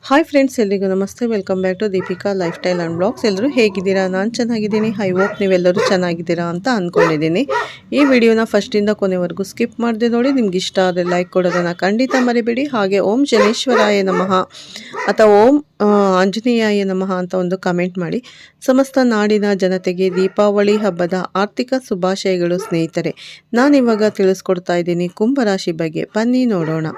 Hi friends, ಎಲ್ರಿಗೂ ನಮಸ್ತೆ. Welcome back to Deepika lifestyle and blogs. ಎಲ್ಲರೂ ಹೇಗಿದ್ದೀರಾ? ನಾನು ಚೆನ್ನಾಗಿದ್ದೀನಿ. ಐ ಹೋಪ್ ನೀವೆಲ್ಲರೂ ಚೆನ್ನಾಗಿದ್ದೀರಾ ಅಂತ ಅಂದ್ಕೊಂಡಿದ್ದೀನಿ. ಈ ವಿಡಿಯೋನ ಫಸ್ಟಿಂದ ಕೊನೆವರೆಗೂ ಸ್ಕಿಪ್ ಮಾಡದೆ ನೋಡಿ. ನಿಮ್ಗೆ ಇಷ್ಟ ಆದರೆ ಲೈಕ್ ಕೊಡೋದನ್ನು ಖಂಡಿತ ಮರಿಬೇಡಿ. ಹಾಗೆ ಓಂ ಶನೇಶ್ವರಾಯ ನಮಃ ಅಥವಾ ಓಂ ಆಂಜನೇಯಾಯ ನಮಃ ಅಂತ ಒಂದು ಕಮೆಂಟ್ ಮಾಡಿ. ಸಮಸ್ತ ನಾಡಿನ ಜನತೆಗೆ ದೀಪಾವಳಿ ಹಬ್ಬದ ಆರ್ಥಿಕ ಶುಭಾಶಯಗಳು ಸ್ನೇಹಿತರೆ. ನಾನಿವಾಗ ತಿಳಿಸ್ಕೊಡ್ತಾ ಇದ್ದೀನಿ ಕುಂಭರಾಶಿ ಬಗ್ಗೆ. ಬನ್ನಿ ನೋಡೋಣ.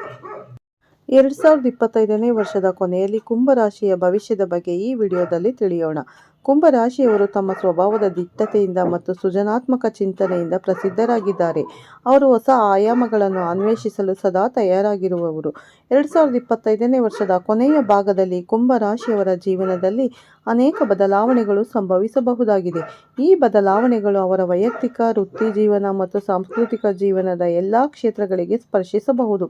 2025ನೇ ವರ್ಷದ ಕೊನೆಯಲ್ಲಿ ಕುಂಭರಾಶಿಯ ಭವಿಷ್ಯದ ಬಗ್ಗೆ ಈ ವಿಡಿಯೋದಲ್ಲಿ ತಿಳಿಯೋಣ. ಕುಂಭರಾಶಿಯವರು ತಮ್ಮ ಸ್ವಭಾವದ ದಿಟ್ಟತೆಯಿಂದ ಮತ್ತು ಸೃಜನಾತ್ಮಕ ಚಿಂತನೆಯಿಂದ ಪ್ರಸಿದ್ಧರಾಗಿದ್ದಾರೆ. ಅವರು ಹೊಸ ಆಯಾಮಗಳನ್ನು ಅನ್ವೇಷಿಸಲು ಸದಾ ತಯಾರಾಗಿರುವವರು. 2025ನೇ ವರ್ಷದ ಕೊನೆಯ ಭಾಗದಲ್ಲಿ ಕುಂಭರಾಶಿಯವರ ಜೀವನದಲ್ಲಿ ಅನೇಕ ಬದಲಾವಣೆಗಳು ಸಂಭವಿಸಬಹುದಾಗಿದೆ. ಈ ಬದಲಾವಣೆಗಳು ಅವರ ವೈಯಕ್ತಿಕ, ವೃತ್ತಿ ಜೀವನ ಮತ್ತು ಸಾಂಸ್ಕೃತಿಕ ಜೀವನದ ಎಲ್ಲ ಕ್ಷೇತ್ರಗಳಿಗೆ ಸ್ಪರ್ಶಿಸಬಹುದು.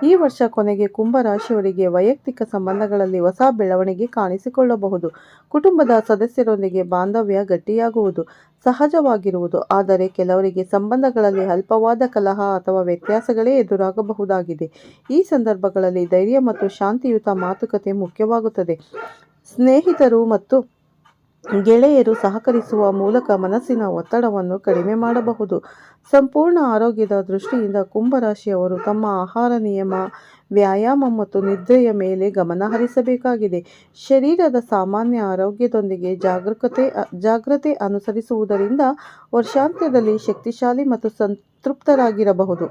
ಈ ವರ್ಷ ಕೊನೆಗೆ ಕುಂಭರಾಶಿಯವರಿಗೆ ವೈಯಕ್ತಿಕ ಸಂಬಂಧಗಳಲ್ಲಿ ಹೊಸ ಬೆಳವಣಿಗೆ ಕಾಣಿಸಿಕೊಳ್ಳಬಹುದು. ಕುಟುಂಬದ ಸದಸ್ಯರೊಂದಿಗೆ ಬಾಂಧವ್ಯ ಗಟ್ಟಿಯಾಗುವುದು ಸಹಜವಾಗಿರುವುದು. ಆದರೆ ಕೆಲವರಿಗೆ ಸಂಬಂಧಗಳಲ್ಲಿ ಅಲ್ಪವಾದ ಕಲಹ ಅಥವಾ ವ್ಯತ್ಯಾಸಗಳೇ ಎದುರಾಗಬಹುದಾಗಿದೆ. ಈ ಸಂದರ್ಭಗಳಲ್ಲಿ ಧೈರ್ಯ ಮತ್ತು ಶಾಂತಿಯುತ ಮಾತುಕತೆ ಮುಖ್ಯವಾಗುತ್ತದೆ. ಸ್ನೇಹಿತರು ಮತ್ತು ಗೆಳೆಯರು ಸಹಕರಿಸುವ ಮೂಲಕ ಮನಸ್ಸಿನ ಒತ್ತಡವನ್ನು ಕಡಿಮೆ ಮಾಡಬಹುದು. ಸಂಪೂರ್ಣ ಆರೋಗ್ಯದ ದೃಷ್ಟಿಯಿಂದ ಕುಂಭರಾಶಿಯವರು ತಮ್ಮ ಆಹಾರ ನಿಯಮ, ವ್ಯಾಯಾಮ ಮತ್ತು ನಿದ್ರೆಯ ಮೇಲೆ ಗಮನ ಹರಿಸಬೇಕಾಗಿದೆ. ಶರೀರದ ಸಾಮಾನ್ಯ ಆರೋಗ್ಯದೊಂದಿಗೆ ಜಾಗ್ರತೆ ಅನುಸರಿಸುವುದರಿಂದ ವರ್ಷಾಂತ್ಯದಲ್ಲಿ ಶಕ್ತಿಶಾಲಿ ಮತ್ತು ಸಂತೃಪ್ತರಾಗಿರಬಹುದು.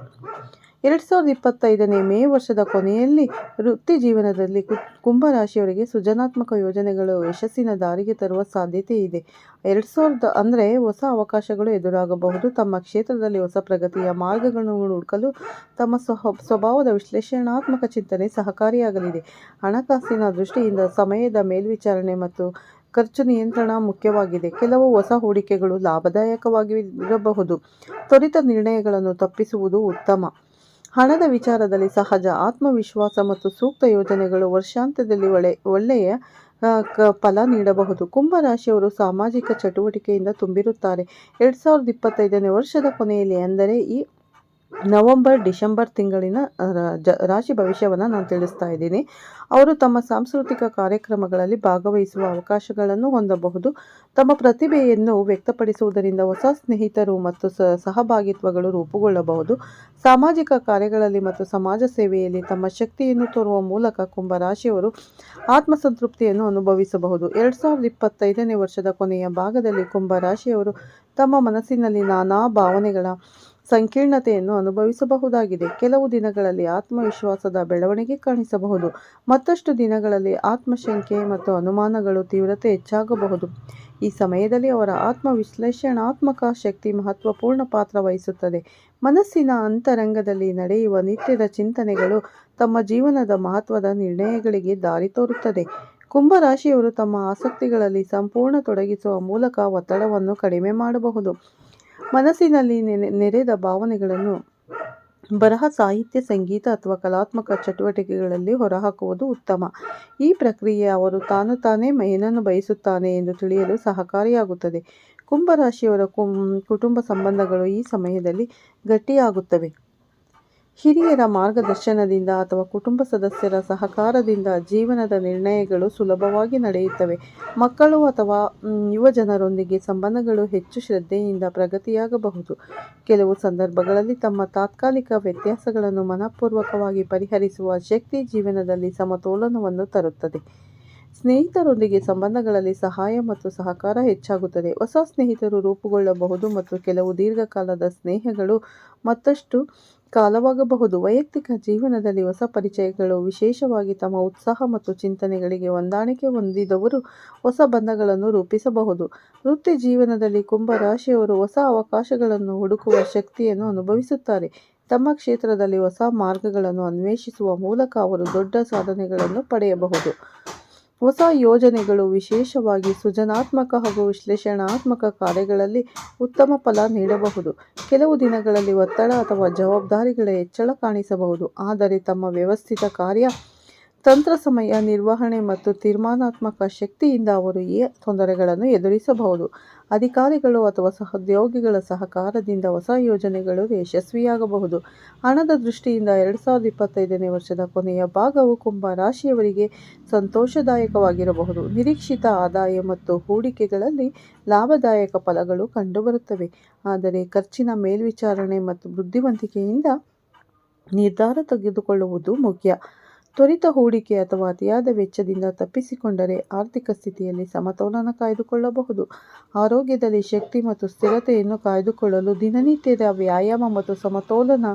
2025ನೇ ಮೇ ವರ್ಷದ ಕೊನೆಯಲ್ಲಿ ವೃತ್ತಿ ಜೀವನದಲ್ಲಿ ಕುಂಭರಾಶಿಯವರಿಗೆ ಸೃಜನಾತ್ಮಕ ಯೋಜನೆಗಳು ಯಶಸ್ಸಿನ ದಾರಿಗೆ ತರುವ ಸಾಧ್ಯತೆ ಇದೆ. ಹೊಸ ಅವಕಾಶಗಳು ಎದುರಾಗಬಹುದು. ತಮ್ಮ ಕ್ಷೇತ್ರದಲ್ಲಿ ಹೊಸ ಪ್ರಗತಿಯ ಮಾರ್ಗಗಳನ್ನು ಹುಡುಕಲು ತಮ್ಮ ಸ್ವಭಾವದ ವಿಶ್ಲೇಷಣಾತ್ಮಕ ಚಿಂತನೆ ಸಹಕಾರಿಯಾಗಲಿದೆ. ಹಣಕಾಸಿನ ದೃಷ್ಟಿಯಿಂದ ಸಮಯದ ಮೇಲ್ವಿಚಾರಣೆ ಮತ್ತು ಖರ್ಚು ನಿಯಂತ್ರಣ ಮುಖ್ಯವಾಗಿದೆ. ಕೆಲವು ಹೊಸ ಹೂಡಿಕೆಗಳು ಲಾಭದಾಯಕವಾಗಿರಬಹುದು. ತ್ವರಿತ ನಿರ್ಣಯಗಳನ್ನು ತಪ್ಪಿಸುವುದು ಉತ್ತಮ. ಹಣದ ವಿಚಾರದಲ್ಲಿ ಸಹಜ ಆತ್ಮವಿಶ್ವಾಸ ಮತ್ತು ಸೂಕ್ತ ಯೋಜನೆಗಳು ವರ್ಷಾಂತ್ಯದಲ್ಲಿ ಒಳ್ಳೆಯ ಫಲ ನೀಡಬಹುದು. ಕುಂಭರಾಶಿಯವರು ಸಾಮಾಜಿಕ ಚಟುವಟಿಕೆಯಿಂದ ತುಂಬಿರುತ್ತಾರೆ. 2025ನೇ ವರ್ಷದ ಕೊನೆಯಲ್ಲಿ, ಅಂದರೆ ಈ ನವೆಂಬರ್ ಡಿಸೆಂಬರ್ ತಿಂಗಳಿನ ರಾಶಿ ಭವಿಷ್ಯವನ್ನು ನಾನು ತಿಳಿಸ್ತಾ ಇದ್ದೀನಿ. ಅವರು ತಮ್ಮ ಸಾಂಸ್ಕೃತಿಕ ಕಾರ್ಯಕ್ರಮಗಳಲ್ಲಿ ಭಾಗವಹಿಸುವ ಅವಕಾಶಗಳನ್ನು ಹೊಂದಬಹುದು. ತಮ್ಮ ಪ್ರತಿಭೆಯನ್ನು ವ್ಯಕ್ತಪಡಿಸುವುದರಿಂದ ಹೊಸ ಸ್ನೇಹಿತರು ಮತ್ತು ಸಹಭಾಗಿತ್ವಗಳು ರೂಪುಗೊಳ್ಳಬಹುದು. ಸಾಮಾಜಿಕ ಕಾರ್ಯಗಳಲ್ಲಿ ಮತ್ತು ಸಮಾಜ ಸೇವೆಯಲ್ಲಿ ತಮ್ಮ ಶಕ್ತಿಯನ್ನು ತೋರುವ ಮೂಲಕ ಕುಂಭರಾಶಿಯವರು ಆತ್ಮಸಂತೃಪ್ತಿಯನ್ನು ಅನುಭವಿಸಬಹುದು. 2025ನೇ ವರ್ಷದ ಕೊನೆಯ ಭಾಗದಲ್ಲಿ ಕುಂಭರಾಶಿಯವರು ತಮ್ಮ ಮನಸ್ಸಿನಲ್ಲಿ ನಾನಾ ಭಾವನೆಗಳ ಸಂಕೀರ್ಣತೆಯನ್ನು ಅನುಭವಿಸಬಹುದಾಗಿದೆ. ಕೆಲವು ದಿನಗಳಲ್ಲಿ ಆತ್ಮವಿಶ್ವಾಸದ ಬೆಳವಣಿಗೆ ಕಾಣಿಸಬಹುದು. ಮತ್ತಷ್ಟು ದಿನಗಳಲ್ಲಿ ಆತ್ಮಶಂಕೆ ಮತ್ತು ಅನುಮಾನಗಳು ತೀವ್ರತೆ ಹೆಚ್ಚಾಗಬಹುದು. ಈ ಸಮಯದಲ್ಲಿ ಅವರ ಆತ್ಮವಿಶ್ಲೇಷಣಾತ್ಮಕ ಶಕ್ತಿ ಮಹತ್ವಪೂರ್ಣ ಪಾತ್ರ ವಹಿಸುತ್ತದೆ. ಮನಸ್ಸಿನ ಅಂತರಂಗದಲ್ಲಿ ನಡೆಯುವ ನಿತ್ಯದ ಚಿಂತನೆಗಳು ತಮ್ಮ ಜೀವನದ ಮಹತ್ವದ ನಿರ್ಣಯಗಳಿಗೆ ದಾರಿ ತೋರುತ್ತದೆ. ಕುಂಭರಾಶಿಯವರು ತಮ್ಮ ಆಸಕ್ತಿಗಳಲ್ಲಿ ಸಂಪೂರ್ಣ ತೊಡಗಿಸುವ ಮೂಲಕ ಒತ್ತಡವನ್ನು ಕಡಿಮೆ ಮಾಡಬಹುದು. ಮನಸ್ಸಿನಲ್ಲಿ ನೆರೆದ ಭಾವನೆಗಳನ್ನು ಬರಹ, ಸಾಹಿತ್ಯ, ಸಂಗೀತ ಅಥವಾ ಕಲಾತ್ಮಕ ಚಟುವಟಿಕೆಗಳಲ್ಲಿ ಹೊರಹಾಕುವುದು ಉತ್ತಮ. ಈ ಪ್ರಕ್ರಿಯೆ ಅವರು ತಾನೇ ಏನನ್ನು ಬಯಸುತ್ತಾನೆ ಎಂದು ತಿಳಿಯಲು ಸಹಕಾರಿಯಾಗುತ್ತದೆ. ಕುಂಭರಾಶಿಯವರ ಕುಟುಂಬ ಸಂಬಂಧಗಳು ಈ ಸಮಯದಲ್ಲಿ ಗಟ್ಟಿಯಾಗುತ್ತವೆ. ಹಿರಿಯರ ಮಾರ್ಗದರ್ಶನದಿಂದ ಅಥವಾ ಕುಟುಂಬ ಸದಸ್ಯರ ಸಹಕಾರದಿಂದ ಜೀವನದ ನಿರ್ಣಯಗಳು ಸುಲಭವಾಗಿ ನಡೆಯುತ್ತವೆ. ಮಕ್ಕಳು ಅಥವಾ ಯುವ ಜನರೊಂದಿಗೆ ಸಂಬಂಧಗಳು ಹೆಚ್ಚು ಶ್ರದ್ಧೆಯಿಂದ ಪ್ರಗತಿಯಾಗಬಹುದು. ಕೆಲವು ಸಂದರ್ಭಗಳಲ್ಲಿ ತಮ್ಮ ತಾತ್ಕಾಲಿಕ ವ್ಯತ್ಯಾಸಗಳನ್ನು ಮನಃಪೂರ್ವಕವಾಗಿ ಪರಿಹರಿಸುವ ಶಕ್ತಿ ಜೀವನದಲ್ಲಿ ಸಮತೋಲನವನ್ನು ತರುತ್ತದೆ. ಸ್ನೇಹಿತರೊಂದಿಗೆ ಸಂಬಂಧಗಳಲ್ಲಿ ಸಹಾಯ ಮತ್ತು ಸಹಕಾರ ಹೆಚ್ಚಾಗುತ್ತದೆ. ಹೊಸ ಸ್ನೇಹಿತರು ರೂಪುಗೊಳ್ಳಬಹುದು ಮತ್ತು ಕೆಲವು ದೀರ್ಘಕಾಲದ ಸ್ನೇಹಗಳು ಮತ್ತಷ್ಟು ಕಾಲವಾಗಬಹುದು. ವೈಯಕ್ತಿಕ ಜೀವನದಲ್ಲಿ ಹೊಸ ಪರಿಚಯಗಳು, ವಿಶೇಷವಾಗಿ ತಮ್ಮ ಉತ್ಸಾಹ ಮತ್ತು ಚಿಂತನೆಗಳಿಗೆ ಹೊಂದಾಣಿಕೆ ಹೊಂದಿದವರು, ಹೊಸ ಬಂಧಗಳನ್ನು ರೂಪಿಸಬಹುದು. ವೃತ್ತಿ ಜೀವನದಲ್ಲಿ ಕುಂಭರಾಶಿಯವರು ಹೊಸ ಅವಕಾಶಗಳನ್ನು ಹುಡುಕುವ ಶಕ್ತಿಯನ್ನು ಅನುಭವಿಸುತ್ತಾರೆ. ತಮ್ಮ ಕ್ಷೇತ್ರದಲ್ಲಿ ಹೊಸ ಮಾರ್ಗಗಳನ್ನು ಅನ್ವೇಷಿಸುವ ಮೂಲಕ ಅವರು ದೊಡ್ಡ ಸಾಧನೆಗಳನ್ನು ಪಡೆಯಬಹುದು. ಹೊಸ ಯೋಜನೆಗಳು, ವಿಶೇಷವಾಗಿ ಸೃಜನಾತ್ಮಕ ಹಾಗೂ ವಿಶ್ಲೇಷಣಾತ್ಮಕ ಕಾರ್ಯಗಳಲ್ಲಿ ಉತ್ತಮ ಫಲ ನೀಡಬಹುದು. ಕೆಲವು ದಿನಗಳಲ್ಲಿ ಒತ್ತಡ ಅಥವಾ ಜವಾಬ್ದಾರಿಗಳ ಹೆಚ್ಚಳ ಕಾಣಿಸಬಹುದು. ಆದರೆ ತಮ್ಮ ವ್ಯವಸ್ಥಿತ ತಂತ್ರ ಸಮಯ ನಿರ್ವಹಣೆ ಮತ್ತು ತೀರ್ಮಾನಾತ್ಮಕ ಶಕ್ತಿಯಿಂದ ಅವರು ಈ ತೊಂದರೆಗಳನ್ನು ಎದುರಿಸಬಹುದು. ಅಧಿಕಾರಿಗಳು ಅಥವಾ ಸಹೋದ್ಯೋಗಿಗಳ ಸಹಕಾರದಿಂದ ಹೊಸ ಯೋಜನೆಗಳು ಯಶಸ್ವಿಯಾಗಬಹುದು. ಹಣದ ದೃಷ್ಟಿಯಿಂದ 2025ನೇ ವರ್ಷದ ಕೊನೆಯ ಭಾಗವು ಕುಂಭ ರಾಶಿಯವರಿಗೆ ಸಂತೋಷದಾಯಕವಾಗಿರಬಹುದು. ನಿರೀಕ್ಷಿತ ಆದಾಯ ಮತ್ತು ಹೂಡಿಕೆಗಳಲ್ಲಿ ಲಾಭದಾಯಕ ಫಲಗಳು ಕಂಡುಬರುತ್ತವೆ. ಆದರೆ ಖರ್ಚಿನ ಮೇಲ್ವಿಚಾರಣೆ ಮತ್ತು ಬುದ್ಧಿವಂತಿಕೆಯಿಂದ ನಿರ್ಧಾರ ತೆಗೆದುಕೊಳ್ಳುವುದು ಮುಖ್ಯ. ತ್ವರಿತ ಹೂಡಿಕೆ ಅಥವಾ ಅತಿಯಾದ ವೆಚ್ಚದಿಂದ ತಪ್ಪಿಸಿಕೊಂಡರೆ ಆರ್ಥಿಕ ಸ್ಥಿತಿಯಲ್ಲಿ ಸಮತೋಲನ ಕಾಯ್ದುಕೊಳ್ಳಬಹುದು. ಆರೋಗ್ಯದಲ್ಲಿ ಶಕ್ತಿ ಮತ್ತು ಸ್ಥಿರತೆಯನ್ನು ಕಾಯ್ದುಕೊಳ್ಳಲು ದಿನನಿತ್ಯದ ವ್ಯಾಯಾಮ ಮತ್ತು ಸಮತೋಲನ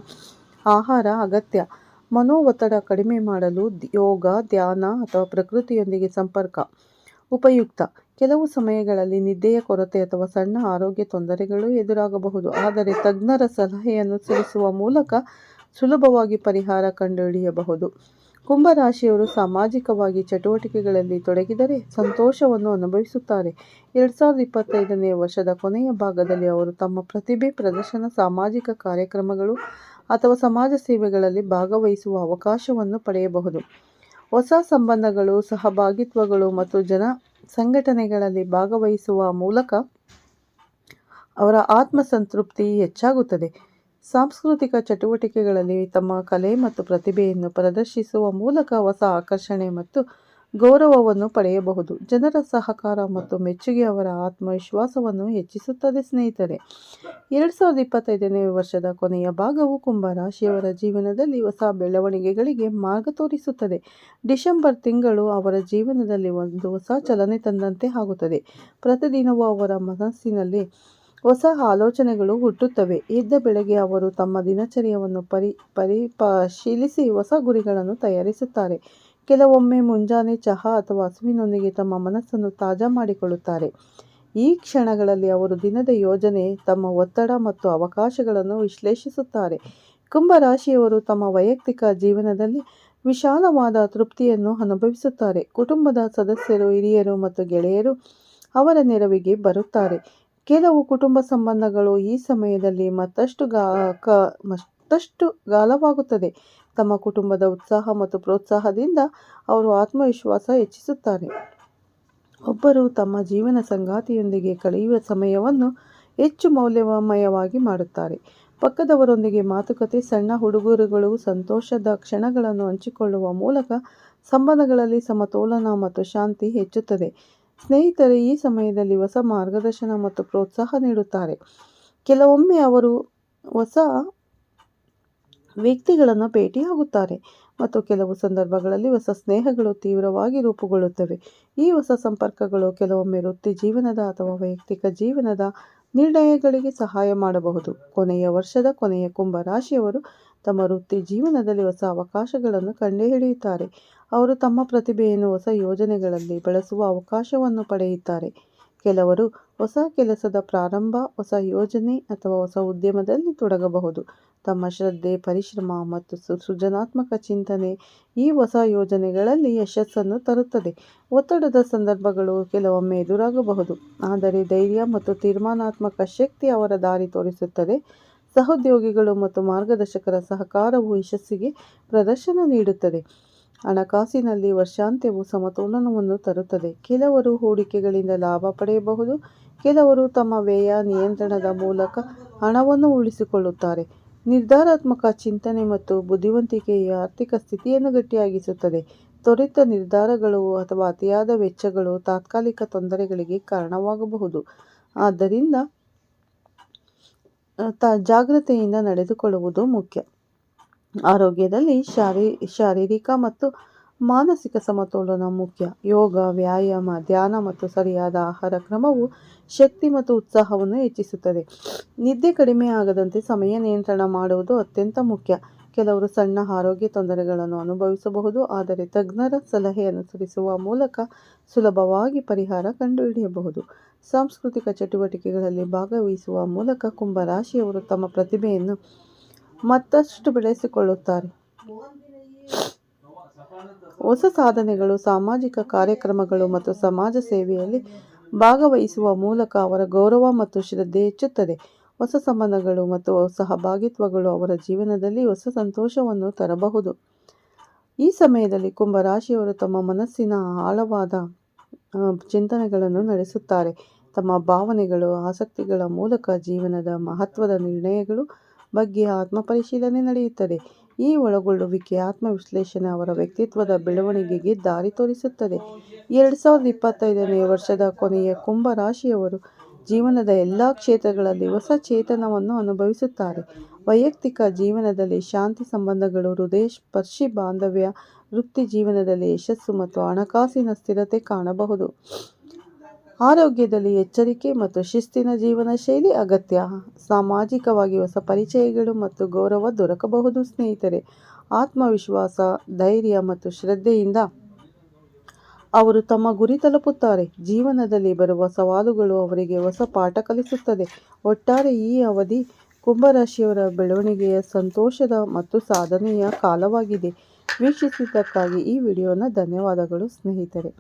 ಆಹಾರ ಅಗತ್ಯ. ಮನೋಒತ್ತಡ ಕಡಿಮೆ ಮಾಡಲು ಯೋಗ, ಧ್ಯಾನ ಅಥವಾ ಪ್ರಕೃತಿಯೊಂದಿಗೆ ಸಂಪರ್ಕ ಉಪಯುಕ್ತ. ಕೆಲವು ಸಮಯಗಳಲ್ಲಿ ನಿದ್ದೆಯ ಕೊರತೆ ಅಥವಾ ಸಣ್ಣ ಆರೋಗ್ಯ ತೊಂದರೆಗಳು ಎದುರಾಗಬಹುದು, ಆದರೆ ತಜ್ಞರ ಸಲಹೆಯನ್ನು ತಿಳಿಸುವ ಮೂಲಕ ಸುಲಭವಾಗಿ ಪರಿಹಾರ ಕಂಡುಹಿಡಿಯಬಹುದು. ಕುಂಭರಾಶಿಯವರು ಸಾಮಾಜಿಕವಾಗಿ ಚಟುವಟಿಕೆಗಳಲ್ಲಿ ತೊಡಗಿದರೆ ಸಂತೋಷವನ್ನು ಅನುಭವಿಸುತ್ತಾರೆ. 2025ನೇ ವರ್ಷದ ಕೊನೆಯ ಭಾಗದಲ್ಲಿ ಅವರು ತಮ್ಮ ಪ್ರತಿಭೆ ಪ್ರದರ್ಶನ, ಸಾಮಾಜಿಕ ಕಾರ್ಯಕ್ರಮಗಳು ಅಥವಾ ಸಮಾಜ ಸೇವೆಗಳಲ್ಲಿ ಭಾಗವಹಿಸುವ ಅವಕಾಶವನ್ನು ಪಡೆಯಬಹುದು. ಹೊಸ ಸಂಬಂಧಗಳು, ಸಹಭಾಗಿತ್ವಗಳು ಮತ್ತು ಸಂಘಟನೆಗಳಲ್ಲಿ ಭಾಗವಹಿಸುವ ಮೂಲಕ ಅವರ ಆತ್ಮಸಂತೃಪ್ತಿ ಹೆಚ್ಚಾಗುತ್ತದೆ. ಸಾಂಸ್ಕೃತಿಕ ಚಟುವಟಿಕೆಗಳಲ್ಲಿ ತಮ್ಮ ಕಲೆ ಮತ್ತು ಪ್ರತಿಭೆಯನ್ನು ಪ್ರದರ್ಶಿಸುವ ಮೂಲಕ ಹೊಸ ಆಕರ್ಷಣೆ ಮತ್ತು ಗೌರವವನ್ನು ಪಡೆಯಬಹುದು. ಜನರ ಸಹಕಾರ ಮತ್ತು ಮೆಚ್ಚುಗೆ ಅವರ ಆತ್ಮವಿಶ್ವಾಸವನ್ನು ಹೆಚ್ಚಿಸುತ್ತದೆ. ಸ್ನೇಹಿತರೆ, 2025ನೇ ವರ್ಷದ ಕೊನೆಯ ಭಾಗವು ಕುಂಭ ರಾಶಿಯವರ ಜೀವನದಲ್ಲಿ ಹೊಸ ಬೆಳವಣಿಗೆಗಳಿಗೆ ಮಾರ್ಗ ತೋರಿಸುತ್ತದೆ. ಡಿಸೆಂಬರ್ ತಿಂಗಳು ಅವರ ಜೀವನದಲ್ಲಿ ಒಂದು ಹೊಸ ಚಲನೆ ತಂದಂತೆ ಆಗುತ್ತದೆ. ಪ್ರತಿದಿನವೂ ಅವರ ಮನಸ್ಸಿನಲ್ಲಿ ಹೊಸ ಆಲೋಚನೆಗಳು ಹುಟ್ಟುತ್ತವೆ. ಎದ್ದ ಬೆಳಗ್ಗೆ ಅವರು ತಮ್ಮ ದಿನಚರ್ಯವನ್ನು ಪರಿಶೀಲಿಸಿ ಹೊಸ ಗುರಿಗಳನ್ನು ತಯಾರಿಸುತ್ತಾರೆ. ಕೆಲವೊಮ್ಮೆ ಮುಂಜಾನೆ ಚಹಾ ಅಥವಾ ಹಸುವಿನೊಂದಿಗೆ ತಮ್ಮ ಮನಸ್ಸನ್ನು ತಾಜಾ ಮಾಡಿಕೊಳ್ಳುತ್ತಾರೆ. ಈ ಕ್ಷಣಗಳಲ್ಲಿ ಅವರು ದಿನದ ಯೋಜನೆ, ತಮ್ಮ ಒತ್ತಡ ಮತ್ತು ಅವಕಾಶಗಳನ್ನು ವಿಶ್ಲೇಷಿಸುತ್ತಾರೆ. ಕುಂಭ ರಾಶಿಯವರು ತಮ್ಮ ವೈಯಕ್ತಿಕ ಜೀವನದಲ್ಲಿ ವಿಶಾಲವಾದ ತೃಪ್ತಿಯನ್ನು ಅನುಭವಿಸುತ್ತಾರೆ. ಕುಟುಂಬದ ಸದಸ್ಯರು, ಹಿರಿಯರು ಮತ್ತು ಗೆಳೆಯರು ಅವರ ನೆರವಿಗೆ ಬರುತ್ತಾರೆ. ಕೆಲವು ಕುಟುಂಬ ಸಂಬಂಧಗಳು ಈ ಸಮಯದಲ್ಲಿ ಮತ್ತಷ್ಟು ಗಾಢವಾಗುತ್ತದೆ. ತಮ್ಮ ಕುಟುಂಬದ ಉತ್ಸಾಹ ಮತ್ತು ಪ್ರೋತ್ಸಾಹದಿಂದ ಅವರು ಆತ್ಮವಿಶ್ವಾಸ ಹೆಚ್ಚಿಸುತ್ತಾರೆ. ಒಬ್ಬರು ತಮ್ಮ ಜೀವನ ಸಂಗಾತಿಯೊಂದಿಗೆ ಕಳೆಯುವ ಸಮಯವನ್ನು ಹೆಚ್ಚು ಮೌಲ್ಯಮಯವಾಗಿ ಮಾಡುತ್ತಾರೆ. ಪಕ್ಕದವರೊಂದಿಗೆ ಮಾತುಕತೆ, ಸಣ್ಣ ಉಡುಗೊರೆಗಳು, ಸಂತೋಷದ ಕ್ಷಣಗಳನ್ನು ಹಂಚಿಕೊಳ್ಳುವ ಮೂಲಕ ಸಂಬಂಧಗಳಲ್ಲಿ ಸಮತೋಲನ ಮತ್ತು ಶಾಂತಿ ಹೆಚ್ಚುತ್ತದೆ. ಸ್ನೇಹಿತರೆ ಈ ಸಮಯದಲ್ಲಿ ಹೊಸ ಮಾರ್ಗದರ್ಶನ ಮತ್ತು ಪ್ರೋತ್ಸಾಹ ನೀಡುತ್ತಾರೆ. ಕೆಲವೊಮ್ಮೆ ಅವರು ಹೊಸ ವ್ಯಕ್ತಿಗಳನ್ನು ಭೇಟಿಯಾಗುತ್ತಾರೆ ಮತ್ತು ಕೆಲವು ಸಂದರ್ಭಗಳಲ್ಲಿ ಹೊಸ ಸ್ನೇಹಗಳು ತೀವ್ರವಾಗಿ ರೂಪುಗೊಳ್ಳುತ್ತವೆ. ಈ ಹೊಸ ಸಂಪರ್ಕಗಳು ಕೆಲವೊಮ್ಮೆ ವೃತ್ತಿ ಜೀವನದ ಅಥವಾ ವೈಯಕ್ತಿಕ ಜೀವನದ ನಿರ್ಣಯಗಳಿಗೆ ಸಹಾಯ ಮಾಡಬಹುದು. ಕೊನೆಯ ವರ್ಷದ ಕೊನೆಯ ಕುಂಭ ರಾಶಿಯವರು ತಮ್ಮ ವೃತ್ತಿ ಜೀವನದಲ್ಲಿ ಹೊಸ ಅವಕಾಶಗಳನ್ನು ಕಂಡುಹಿಡಿಯುತ್ತಾರೆ. ಅವರು ತಮ್ಮ ಪ್ರತಿಭೆಯನ್ನು ಹೊಸ ಯೋಜನೆಗಳಲ್ಲಿ ಬಳಸುವ ಅವಕಾಶವನ್ನು ಪಡೆಯುತ್ತಾರೆ. ಕೆಲವರು ಹೊಸ ಕೆಲಸದ ಪ್ರಾರಂಭ, ಹೊಸ ಯೋಜನೆ ಅಥವಾ ಹೊಸ ಉದ್ಯಮದಲ್ಲಿ ತೊಡಗಬಹುದು. ತಮ್ಮ ಶ್ರದ್ಧೆ, ಪರಿಶ್ರಮ ಮತ್ತು ಸೃಜನಾತ್ಮಕ ಚಿಂತನೆ ಈ ಹೊಸ ಯೋಜನೆಗಳಲ್ಲಿ ಯಶಸ್ಸನ್ನು ತರುತ್ತದೆ. ಒತ್ತಡದ ಸಂದರ್ಭಗಳು ಕೆಲವೊಮ್ಮೆ ಎದುರಾಗಬಹುದು, ಆದರೆ ಧೈರ್ಯ ಮತ್ತು ತೀರ್ಮಾನಾತ್ಮಕ ಶಕ್ತಿ ಅವರ ದಾರಿ ತೋರಿಸುತ್ತದೆ. ಸಹೋದ್ಯೋಗಿಗಳು ಮತ್ತು ಮಾರ್ಗದರ್ಶಕರ ಸಹಕಾರವು ಯಶಸ್ಸಿಗೆ ಪ್ರದರ್ಶನ ನೀಡುತ್ತದೆ. ಹಣಕಾಸಿನಲ್ಲಿ ವರ್ಷಾಂತ್ಯವು ಸಮತೋಲನವನ್ನು ತರುತ್ತದೆ. ಕೆಲವರು ಹೂಡಿಕೆಗಳಿಂದ ಲಾಭ ಪಡೆಯಬಹುದು, ಕೆಲವರು ತಮ್ಮ ವ್ಯಯ ನಿಯಂತ್ರಣದ ಮೂಲಕ ಹಣವನ್ನು ಉಳಿಸಿಕೊಳ್ಳುತ್ತಾರೆ. ನಿರ್ಧಾರಾತ್ಮಕ ಚಿಂತನೆ ಮತ್ತು ಬುದ್ಧಿವಂತಿಕೆಯ ಆರ್ಥಿಕ ಸ್ಥಿತಿಯನ್ನು ಗಟ್ಟಿಯಾಗಿಸುತ್ತದೆ. ತ್ವರಿತ ನಿರ್ಧಾರಗಳು ಅಥವಾ ಅತಿಯಾದ ವೆಚ್ಚಗಳು ತಾತ್ಕಾಲಿಕ ತೊಂದರೆಗಳಿಗೆ ಕಾರಣವಾಗಬಹುದು. ಆದ್ದರಿಂದ ಜಾಗ್ರತೆಯಿಂದ ನಡೆದುಕೊಳ್ಳುವುದು ಮುಖ್ಯ. ಆರೋಗ್ಯದಲ್ಲಿ ಶಾರೀರಿಕ ಮತ್ತು ಮಾನಸಿಕ ಸಮತೋಲನ ಮುಖ್ಯ. ಯೋಗ, ವ್ಯಾಯಾಮ, ಧ್ಯಾನ ಮತ್ತು ಸರಿಯಾದ ಆಹಾರ ಕ್ರಮವು ಶಕ್ತಿ ಮತ್ತು ಉತ್ಸಾಹವನ್ನು ಹೆಚ್ಚಿಸುತ್ತದೆ. ನಿದ್ದೆ ಕಡಿಮೆ ಆಗದಂತೆ ಸಮಯ ನಿಯಂತ್ರಣ ಮಾಡುವುದು ಅತ್ಯಂತ ಮುಖ್ಯ. ಕೆಲವರು ಸಣ್ಣ ಆರೋಗ್ಯ ತೊಂದರೆಗಳನ್ನು ಅನುಭವಿಸಬಹುದು, ಆದರೆ ತಜ್ಞರ ಸಲಹೆ ಅನುಸರಿಸುವ ಮೂಲಕ ಸುಲಭವಾಗಿ ಪರಿಹಾರ ಕಂಡುಹಿಡಿಯಬಹುದು. ಸಾಂಸ್ಕೃತಿಕ ಚಟುವಟಿಕೆಗಳಲ್ಲಿ ಭಾಗವಹಿಸುವ ಮೂಲಕ ಕುಂಭ ರಾಶಿಯವರು ತಮ್ಮ ಪ್ರತಿಭೆಯನ್ನು ಮತ್ತಷ್ಟು ಬೆಳೆಸಿಕೊಳ್ಳುತ್ತಾರೆ. ಹೊಸ ಸಾಧನೆಗಳು, ಸಾಮಾಜಿಕ ಕಾರ್ಯಕ್ರಮಗಳು ಮತ್ತು ಸಮಾಜ ಸೇವೆಯಲ್ಲಿ ಭಾಗವಹಿಸುವ ಮೂಲಕ ಅವರ ಗೌರವ ಮತ್ತು ಶ್ರದ್ಧೆ ಹೆಚ್ಚುತ್ತದೆ. ಹೊಸ ಸಂಬಂಧಗಳು ಮತ್ತು ಸಹಭಾಗಿತ್ವಗಳು ಅವರ ಜೀವನದಲ್ಲಿ ಹೊಸ ಸಂತೋಷವನ್ನು ತರಬಹುದು. ಈ ಸಮಯದಲ್ಲಿ ಕುಂಭರಾಶಿಯವರು ತಮ್ಮ ಮನಸ್ಸಿನ ಆಳವಾದ ಚಿಂತನೆಗಳನ್ನು ನಡೆಸುತ್ತಾರೆ. ತಮ್ಮ ಭಾವನೆಗಳು, ಆಸಕ್ತಿಗಳ ಮೂಲಕ ಜೀವನದ ಮಹತ್ವದ ನಿರ್ಣಯಗಳು ಬಗ್ಗೆ ಆತ್ಮಪರಿಶೀಲನೆ ನಡೆಯುತ್ತದೆ. ಈ ಒಳಗೊಳ್ಳುವಿಕೆ ಆತ್ಮವಿಶ್ಲೇಷಣೆ ಅವರ ವ್ಯಕ್ತಿತ್ವದ ಬೆಳವಣಿಗೆಗೆ ದಾರಿ ತೋರಿಸುತ್ತದೆ. 2025ನೇ ವರ್ಷದ ಕೊನೆಯ ಕುಂಭರಾಶಿಯವರು ಜೀವನದ ಎಲ್ಲ ಕ್ಷೇತ್ರಗಳಲ್ಲಿ ಹೊಸ ಚೇತನವನ್ನು ಅನುಭವಿಸುತ್ತಾರೆ. ವೈಯಕ್ತಿಕ ಜೀವನದಲ್ಲಿ ಶಾಂತಿ, ಸಂಬಂಧಗಳು, ಹೃದಯ ಸ್ಪರ್ಶಿ ಬಾಂಧವ್ಯ, ವೃತ್ತಿ ಜೀವನದಲ್ಲಿ ಯಶಸ್ಸು ಮತ್ತು ಹಣಕಾಸಿನ ಸ್ಥಿರತೆ ಕಾಣಬಹುದು. ಆರೋಗ್ಯದಲ್ಲಿ ಎಚ್ಚರಿಕೆ ಮತ್ತು ಶಿಸ್ತಿನ ಜೀವನ ಶೈಲಿ ಅಗತ್ಯ. ಸಾಮಾಜಿಕವಾಗಿ ಹೊಸ ಪರಿಚಯಗಳು ಮತ್ತು ಗೌರವ ದೊರಕಬಹುದು. ಸ್ನೇಹಿತರೆ, ಆತ್ಮವಿಶ್ವಾಸ, ಧೈರ್ಯ ಮತ್ತು ಶ್ರದ್ಧೆಯಿಂದ ಅವರು ತಮ್ಮ ಗುರಿ ತಲುಪುತ್ತಾರೆ. ಜೀವನದಲ್ಲಿ ಬರುವ ಸವಾಲುಗಳು ಅವರಿಗೆ ಹೊಸ ಪಾಠ ಕಲಿಸುತ್ತದೆ. ಒಟ್ಟಾರೆ ಈ ಅವಧಿ ಕುಂಭರಾಶಿಯವರ ಬೆಳವಣಿಗೆಯ, ಸಂತೋಷದ ಮತ್ತು ಸಾಧನೆಯ ಕಾಲವಾಗಿದೆ. ವೀಕ್ಷಿಸಿದ್ದಕ್ಕಾಗಿ ಈ ವಿಡಿಯೋನ ಧನ್ಯವಾದಗಳು ಸ್ನೇಹಿತರೆ.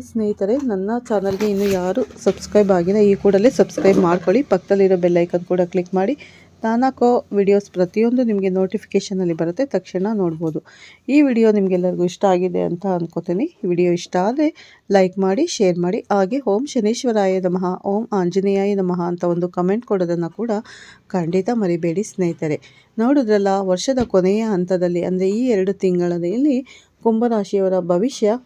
ಸ್ನೇಹಿತರೆ, ನನ್ನ ಚಾನಲ್ಗೆ ಇನ್ನೂ ಯಾರು ಸಬ್ಸ್ಕ್ರೈಬ್ ಆಗಿಲ್ಲ, ಈ ಕೂಡಲೇ ಸಬ್ಸ್ಕ್ರೈಬ್ ಮಾಡ್ಕೊಳ್ಳಿ. ಪಕ್ಕದಲ್ಲಿರೋ ಬೆಲ್ ಐಕನ್ ಕೂಡ ಕ್ಲಿಕ್ ಮಾಡಿ. ನಾನು ಹಾಕೋ ವಿಡಿಯೋಸ್ ಪ್ರತಿಯೊಂದು ನಿಮಗೆ ನೋಟಿಫಿಕೇಷನಲ್ಲಿ ಬರುತ್ತೆ, ತಕ್ಷಣ ನೋಡ್ಬೋದು. ಈ ವಿಡಿಯೋ ನಿಮಗೆಲ್ಲರಿಗೂ ಇಷ್ಟ ಆಗಿದೆ ಅಂತ ಅಂದ್ಕೋತೀನಿ. ಈ ವಿಡಿಯೋ ಇಷ್ಟ ಆದರೆ ಲೈಕ್ ಮಾಡಿ, ಶೇರ್ ಮಾಡಿ. ಹಾಗೆ ಓಂ ಶನೇಶ್ವರಾಯ ನಮಃ, ಓಂ ಆಂಜನೇಯಾಯ ನಮಃ ಅಂತ ಒಂದು ಕಮೆಂಟ್ ಕೊಡೋದನ್ನು ಕೂಡ ಖಂಡಿತ ಮರಿಬೇಡಿ ಸ್ನೇಹಿತರೆ. ನೋಡಿದ್ರಲ್ಲ, ವರ್ಷದ ಕೊನೆಯ ಹಂತದಲ್ಲಿ ಅಂದರೆ ಈ 2 ತಿಂಗಳಲ್ಲಿ ಕುಂಭರಾಶಿಯವರ ಭವಿಷ್ಯ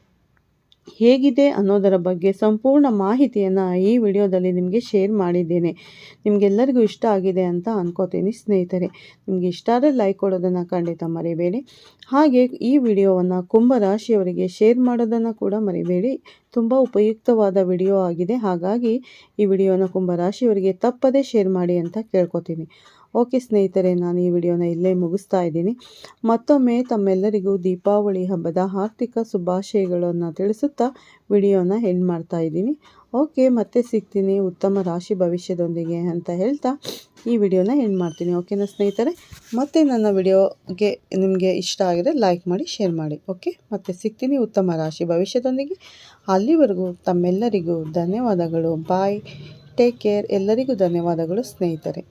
ಹೇಗಿದೆ ಅನ್ನೋದರ ಬಗ್ಗೆ ಸಂಪೂರ್ಣ ಮಾಹಿತಿಯನ್ನು ಈ ವಿಡಿಯೋದಲ್ಲಿ ನಿಮಗೆ ಶೇರ್ ಮಾಡಿದ್ದೇನೆ. ನಿಮಗೆಲ್ಲರಿಗೂ ಇಷ್ಟ ಆಗಿದೆ ಅಂತ ಅಂದ್ಕೋತೀನಿ ಸ್ನೇಹಿತರೆ. ನಿಮಗೆ ಇಷ್ಟ ಆದರೆ ಲೈಕ್ ಕೊಡೋದನ್ನು ಖಂಡಿತ ಮರಿಬೇಡಿ. ಹಾಗೆ ಈ ವಿಡಿಯೋವನ್ನು ಕುಂಭರಾಶಿಯವರಿಗೆ ಶೇರ್ ಮಾಡೋದನ್ನು ಕೂಡ ಮರಿಬೇಡಿ. ತುಂಬ ಉಪಯುಕ್ತವಾದ ವಿಡಿಯೋ ಆಗಿದೆ. ಹಾಗಾಗಿ ಈ ವಿಡಿಯೋನ ಕುಂಭರಾಶಿಯವರಿಗೆ ತಪ್ಪದೇ ಶೇರ್ ಮಾಡಿ ಅಂತ ಕೇಳ್ಕೊತೀನಿ. ಓಕೆ ಸ್ನೇಹಿತರೆ, ನಾನು ಈ ವಿಡಿಯೋನ ಇಲ್ಲೇ ಮುಗಿಸ್ತಾ ಇದ್ದೀನಿ. ಮತ್ತೊಮ್ಮೆ ತಮ್ಮೆಲ್ಲರಿಗೂ ದೀಪಾವಳಿ ಹಬ್ಬದ ಆರ್ಥಿಕ ಶುಭಾಶಯಗಳನ್ನು ತಿಳಿಸುತ್ತಾ ವಿಡಿಯೋನ ಎಂಡ್ ಮಾಡ್ತಾ ಇದ್ದೀನಿ. ಓಕೆ, ಮತ್ತೆ ಸಿಗ್ತೀನಿ ಉತ್ತಮ ರಾಶಿ ಭವಿಷ್ಯದೊಂದಿಗೆ ಅಂತ ಹೇಳ್ತಾ ಈ ವಿಡಿಯೋನ ಎಂಡ್ ಮಾಡ್ತೀನಿ. ಓಕೆನಾ ಸ್ನೇಹಿತರೆ? ಮತ್ತೆ ನನ್ನ ವಿಡಿಯೋಗೆ ನಿಮಗೆ ಇಷ್ಟ ಆಗಿದೆ ಲೈಕ್ ಮಾಡಿ, ಶೇರ್ ಮಾಡಿ. ಓಕೆ, ಮತ್ತೆ ಸಿಗ್ತೀನಿ ಉತ್ತಮ ರಾಶಿ ಭವಿಷ್ಯದೊಂದಿಗೆ. ಅಲ್ಲಿವರೆಗೂ ತಮ್ಮೆಲ್ಲರಿಗೂ ಧನ್ಯವಾದಗಳು. ಬಾಯ್, ಟೇಕ್ ಕೇರ್. ಎಲ್ಲರಿಗೂ ಧನ್ಯವಾದಗಳು ಸ್ನೇಹಿತರೆ.